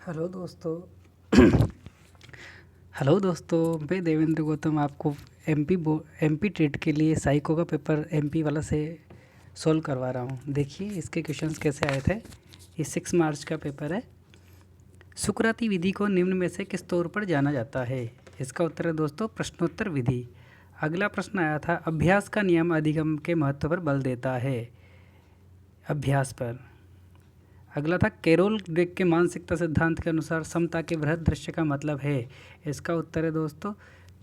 Hello दोस्तों। Hello दोस्तों, मैं देवेंद्र गौतम आपको एमपी टेट के लिए साइको का पेपर एमपी वाला से सॉल्व करवा रहा हूँ। देखिए इसके क्वेश्चंस कैसे आए थे। ये 6 मार्च का पेपर है। सुकराती विधि को निम्न में से किस तौर पर जाना जाता है? इसका उत्तर है दोस्तों प्रश्नोत्तर विधि। अगला प्रश्न आया था, अभ्यास का नियम अधिगम के महत्व पर बल देता है। अभ्यास पर। अगला था, कैरोल ड्वेक के मानसिकता सिद्धांत के अनुसार समता के बृहद दृश्य का मतलब है। इसका उत्तर है दोस्तों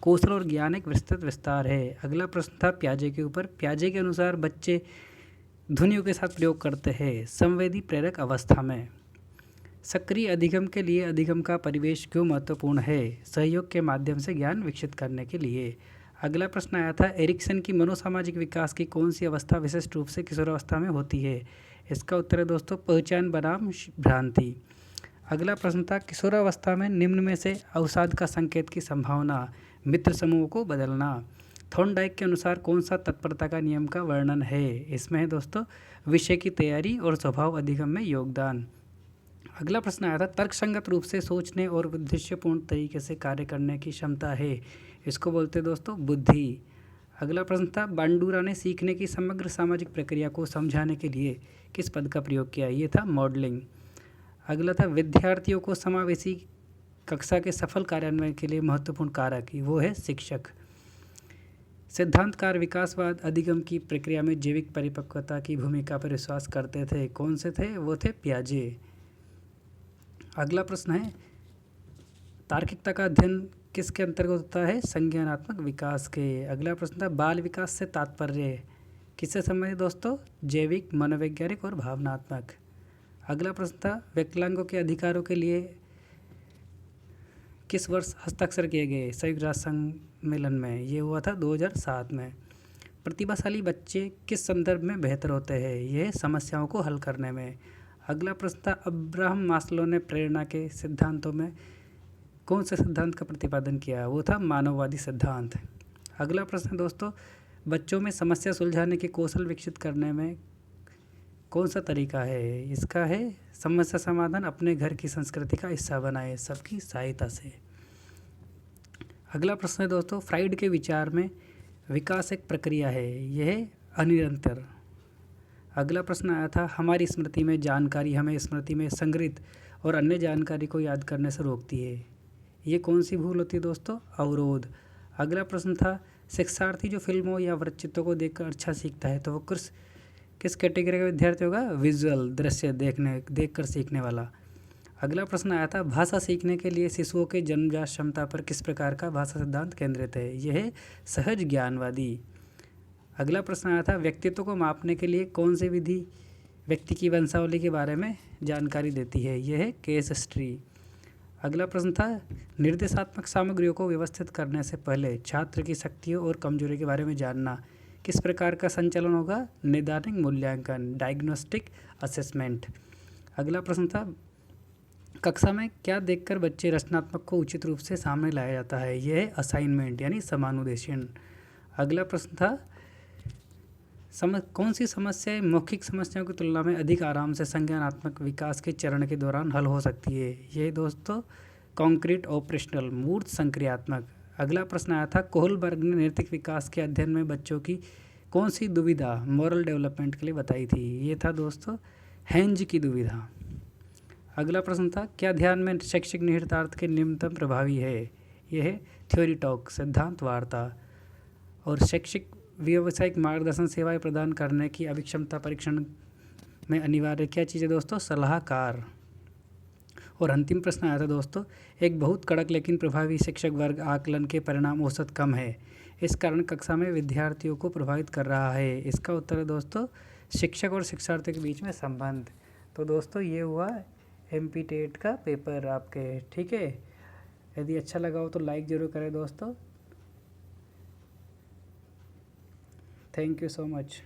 कौशल और ज्ञान एक विस्तृत विस्तार है। अगला प्रश्न था प्याजे के ऊपर। प्याजे के अनुसार बच्चे ध्वनियों के साथ प्रयोग करते हैं संवेदी प्रेरक अवस्था में। सक्रिय अधिगम के लिए अधिगम का परिवेश क्यों महत्वपूर्ण है? सहयोग के माध्यम से ज्ञान विकसित करने के लिए। अगला प्रश्न आया था, एरिक्सन की मनोसामाजिक विकास की कौन सी अवस्था विशिष्ट रूप से किशोरावस्था में होती है? इसका उत्तर है दोस्तों पहचान बनाम भ्रांति। अगला प्रश्न था, किशोरावस्था में निम्न में से अवसाद का संकेत की संभावना। मित्र समूह को बदलना। थॉर्नडाइक के अनुसार कौन सा तत्परता का नियम का वर्णन है? इसमें है दोस्तों विषय की तैयारी और स्वभाव अधिगम में योगदान। अगला प्रश्न आया था, तर्कसंगत रूप से सोचने और उद्देश्यपूर्ण तरीके से कार्य करने की क्षमता है। इसको बोलते हैं दोस्तों बुद्धि। अगला प्रश्न था, बांडुरा ने सीखने की समग्र सामाजिक प्रक्रिया को समझाने के लिए किस पद का प्रयोग किया? ये था मॉडलिंग। अगला था, विद्यार्थियों को समावेशी कक्षा के सफल कार्यान्वयन के लिए महत्वपूर्ण कारक, वो है शिक्षक। सिद्धांतकार विकासवाद अधिगम की प्रक्रिया में जैविक परिपक्वता की भूमिका पर विश्वास करते थे। कौन से थे? वो थे पियाजे। अगला प्रश्न है, तार्किकता का अध्ययन किसके अंतर्गत होता है? संज्ञानात्मक विकास के। अगला प्रश्न था, बाल विकास से तात्पर्य किससे संबंधित दोस्तों? जैविक, मनोवैज्ञानिक और भावनात्मक। अगला प्रश्न था, विकलांगों के अधिकारों के लिए किस वर्ष हस्ताक्षर किए गए संयुक्त राष्ट्र सम्मेलन में? ये हुआ था 2007 में। प्रतिभाशाली बच्चे किस संदर्भ में बेहतर होते हैं? यह समस्याओं को हल करने में। अगला प्रश्न था, अब्राहम मास्लो ने प्रेरणा के सिद्धांतों में कौन से सिद्धांत का प्रतिपादन किया? वो था मानववादी सिद्धांत। अगला प्रश्न दोस्तों, बच्चों में समस्या सुलझाने के कौशल विकसित करने में कौन सा तरीका है? इसका है समस्या समाधान अपने घर की संस्कृति का हिस्सा बनाए सबकी सहायता से। अगला प्रश्न है दोस्तों, फ्राइड के विचार में विकास एक प्रक्रिया है, यह अनिरंतर। अगला प्रश्न आया था, हमारी स्मृति में जानकारी हमें स्मृति में संग्रहित और अन्य जानकारी को याद करने से रोकती है। ये कौन सी भूल होती है दोस्तों? अवरोध। अगला प्रश्न था, शिक्षार्थी जो फिल्मों या वृत्तचित्रों को देखकर अच्छा सीखता है तो वो किस कैटेगरी का विद्यार्थी होगा? विजुअल, दृश्य देखकर सीखने वाला। अगला प्रश्न आया था, भाषा सीखने के लिए शिशुओं के जन्मजात क्षमता पर किस प्रकार का भाषा सिद्धांत केंद्रित है? यह है सहज ज्ञानवादी। अगला प्रश्न आया था, व्यक्तित्व को मापने के लिए कौन सी विधि व्यक्ति की वंशावली के बारे में जानकारी देती है? यह है केस हिस्ट्री। अगला प्रश्न था, निर्देशात्मक सामग्रियों को व्यवस्थित करने से पहले छात्र की शक्तियों और कमजोरी के बारे में जानना किस प्रकार का संचालन होगा? नैदानिक मूल्यांकन, डायग्नोस्टिक असेसमेंट। अगला प्रश्न था, कक्षा में क्या देखकर बच्चे रचनात्मक को उचित रूप से सामने लाया जाता है? यह है असाइनमेंट यानी समानुदेशन। अगला प्रश्न था, कौन सी समस्याएं मौखिक समस्याओं की तुलना में अधिक आराम से संज्ञानात्मक विकास के चरण के दौरान हल हो सकती है? ये दोस्तों कॉन्क्रीट ऑपरेशनल, मूर्त संक्रियात्मक। अगला प्रश्न आया था, कोहलबर्ग ने नैतिक विकास के अध्ययन में बच्चों की कौन सी दुविधा मॉरल डेवलपमेंट के लिए बताई थी? ये था दोस्तों हेंज की दुविधा। अगला प्रश्न था, क्या ध्यान में शैक्षिक निहितार्थ के निम्नतम प्रभावी है? यह है थ्योरी टॉक, सिद्धांत वार्ता। और शैक्षिक व्यावसायिक मार्गदर्शन सेवाएं प्रदान करने की अभिक्षमता परीक्षण में अनिवार्य क्या चीज़ है दोस्तों? सलाहकार। और अंतिम प्रश्न आया था दोस्तों, एक बहुत कड़क लेकिन प्रभावी शिक्षक वर्ग आकलन के परिणाम औसत कम है, इस कारण कक्षा में विद्यार्थियों को प्रभावित कर रहा है। इसका उत्तर है दोस्तों शिक्षक और शिक्षार्थियों के बीच में संबंध। तो दोस्तों ये हुआ एमपी टेट का पेपर आपके, ठीक है। यदि अच्छा लगा हो तो लाइक ज़रूर करें दोस्तों। Thank you so much.